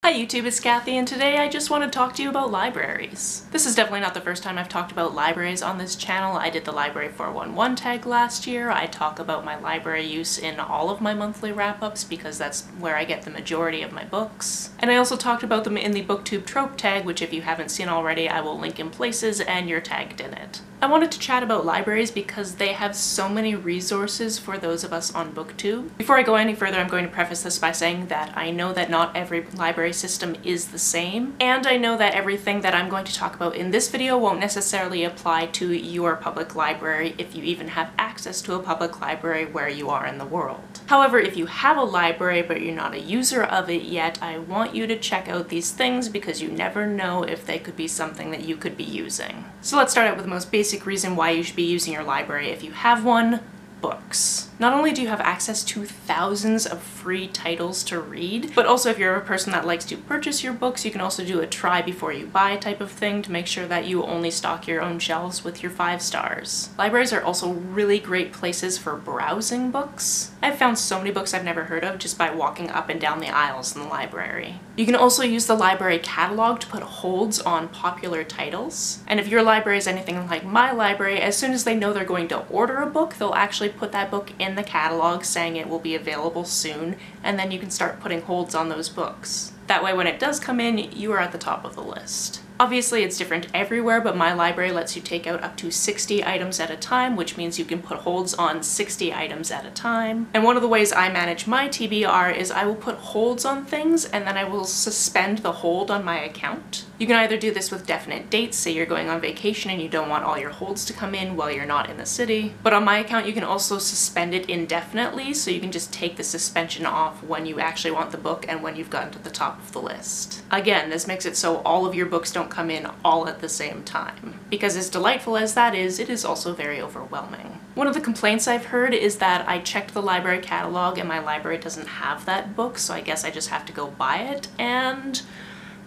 Hi YouTube, it's Kathy, and today I just want to talk to you about libraries. This is definitely not the first time I've talked about libraries on this channel. I did the Library 411 tag last year. I talk about my library use in all of my monthly wrap-ups because that's where I get the majority of my books. And I also talked about them in the BookTube Trope Tag, which if you haven't seen already, I will link in places and you're tagged in it. I wanted to chat about libraries because they have so many resources for those of us on BookTube. Before I go any further, I'm going to preface this by saying that I know that not every library system is the same, and I know that everything that I'm going to talk about in this video won't necessarily apply to your public library if you even have access to a public library where you are in the world. However, if you have a library but you're not a user of it yet, I want you to check out these things because you never know if they could be something that you could be using. So let's start out with the most basic reason why you should be using your library if you have one: books. Not only do you have access to thousands of free titles to read, but also if you're a person that likes to purchase your books, you can also do a try before you buy type of thing to make sure that you only stock your own shelves with your 5 stars. Libraries are also really great places for browsing books. I've found so many books I've never heard of just by walking up and down the aisles in the library. You can also use the library catalog to put holds on popular titles. And if your library is anything like my library, as soon as they know they're going to order a book, they'll actually put that book in the catalog saying it will be available soon, and then you can start putting holds on those books. That way when it does come in, you are at the top of the list. Obviously it's different everywhere, but my library lets you take out up to 60 items at a time, which means you can put holds on 60 items at a time. And one of the ways I manage my TBR is I will put holds on things and then I will suspend the hold on my account. You can either do this with definite dates, say you're going on vacation and you don't want all your holds to come in while you're not in the city. But on my account you can also suspend it indefinitely, so you can just take the suspension off when you actually want the book and when you've gotten to the top of the list. Again, this makes it so all of your books don't come in all at the same time. Because as delightful as that is, it is also very overwhelming. One of the complaints I've heard is that I checked the library catalog and my library doesn't have that book, so I guess I just have to go buy it, and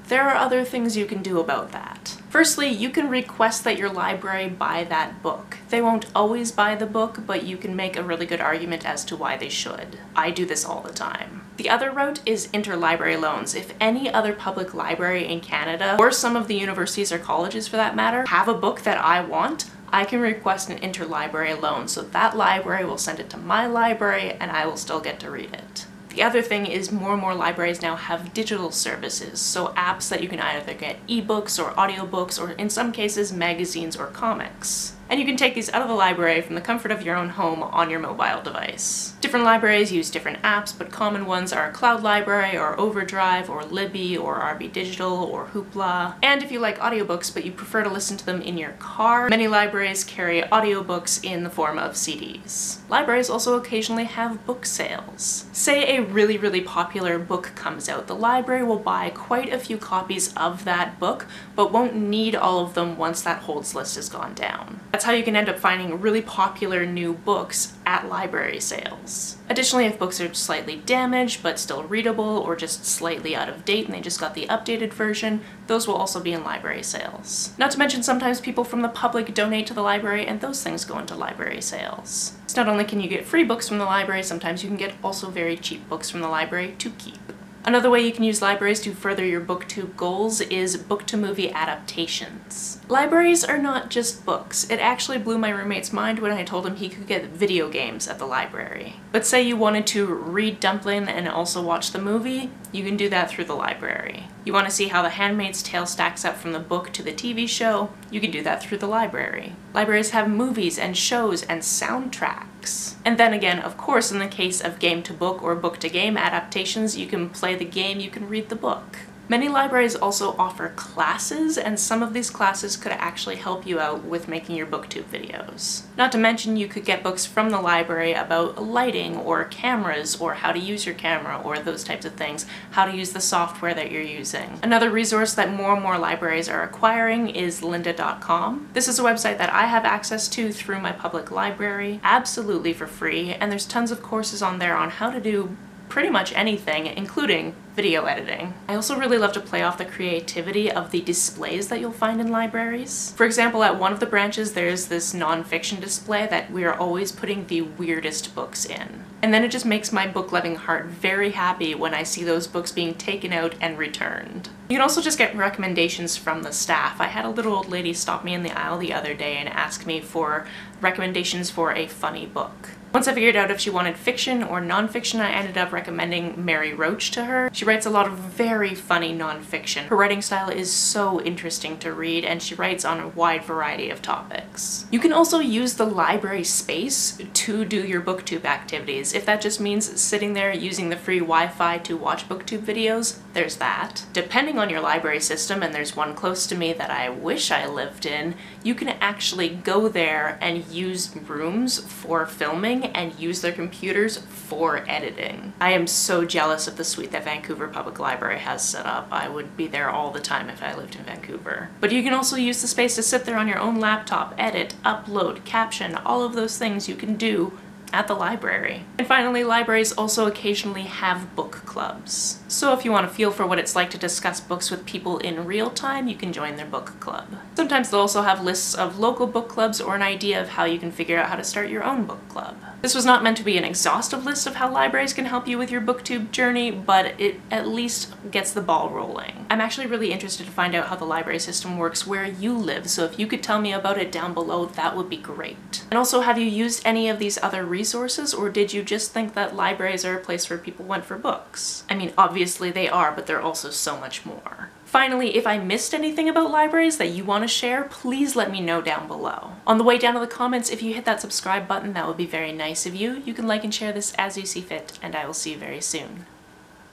there are other things you can do about that. Firstly, you can request that your library buy that book. They won't always buy the book, but you can make a really good argument as to why they should. I do this all the time. The other route is interlibrary loans. If any other public library in Canada, or some of the universities or colleges for that matter, have a book that I want, I can request an interlibrary loan, so that library will send it to my library and I will still get to read it. The other thing is more and more libraries now have digital services, so apps that you can either get ebooks or audiobooks, or in some cases magazines or comics. And you can take these out of the library from the comfort of your own home on your mobile device. Different libraries use different apps, but common ones are Cloud Library or Overdrive or Libby or RB Digital or Hoopla. And if you like audiobooks but you prefer to listen to them in your car, many libraries carry audiobooks in the form of CDs. Libraries also occasionally have book sales. Say a really popular book comes out, the library will buy quite a few copies of that book, but won't need all of them once that holds list has gone down. That's how you can end up finding really popular new books at library sales. Additionally, if books are slightly damaged but still readable, or just slightly out of date and they just got the updated version, those will also be in library sales. Not to mention sometimes people from the public donate to the library and those things go into library sales. So not only can you get free books from the library, sometimes you can get also very cheap books from the library to keep. Another way you can use libraries to further your BookTube goals is book-to-movie adaptations. Libraries are not just books. It actually blew my roommate's mind when I told him he could get video games at the library. But say you wanted to read Dumplin' and also watch the movie, you can do that through the library. You want to see how The Handmaid's Tale stacks up from the book to the TV show, you can do that through the library. Libraries have movies and shows and soundtracks. And then again, of course, in the case of game-to-book or book-to-game adaptations, you can play the game, you can read the book. Many libraries also offer classes, and some of these classes could actually help you out with making your BookTube videos. Not to mention you could get books from the library about lighting or cameras or how to use your camera or those types of things, how to use the software that you're using. Another resource that more and more libraries are acquiring is lynda.com. This is a website that I have access to through my public library, absolutely for free, and there's tons of courses on there on how to do pretty much anything, including video editing. I also really love to play off the creativity of the displays that you'll find in libraries. For example, at one of the branches there's this non-fiction display that we are always putting the weirdest books in. And then it just makes my book-loving heart very happy when I see those books being taken out and returned. You can also just get recommendations from the staff. I had a little old lady stop me in the aisle the other day and ask me for recommendations for a funny book. Once I figured out if she wanted fiction or nonfiction, I ended up recommending Mary Roach to her. She writes a lot of very funny nonfiction. Her writing style is so interesting to read, and she writes on a wide variety of topics. You can also use the library space to do your BookTube activities. If that just means sitting there using the free Wi-Fi to watch BookTube videos, there's that. Depending on your library system, and there's one close to me that I wish I lived in, you can actually go there and use rooms for filming and use their computers for editing. I am so jealous of the suite that Vancouver Public Library has set up. I would be there all the time if I lived in Vancouver. But you can also use the space to sit there on your own laptop, edit, upload, caption, all of those things you can do at the library. And finally, libraries also occasionally have book clubs. So if you want to feel for what it's like to discuss books with people in real time, you can join their book club. Sometimes they'll also have lists of local book clubs or an idea of how you can figure out how to start your own book club. This was not meant to be an exhaustive list of how libraries can help you with your BookTube journey, but it at least gets the ball rolling. I'm actually really interested to find out how the library system works where you live, so if you could tell me about it down below, that would be great. And also, have you used any of these other resources, or did you just think that libraries are a place where people went for books? I mean, obviously they are, but they're also so much more. Finally, if I missed anything about libraries that you want to share, please let me know down below. On the way down to the comments, if you hit that subscribe button, that would be very nice of you. You can like and share this as you see fit, and I will see you very soon.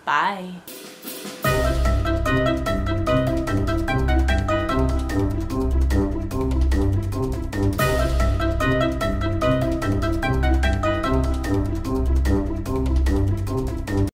Bye!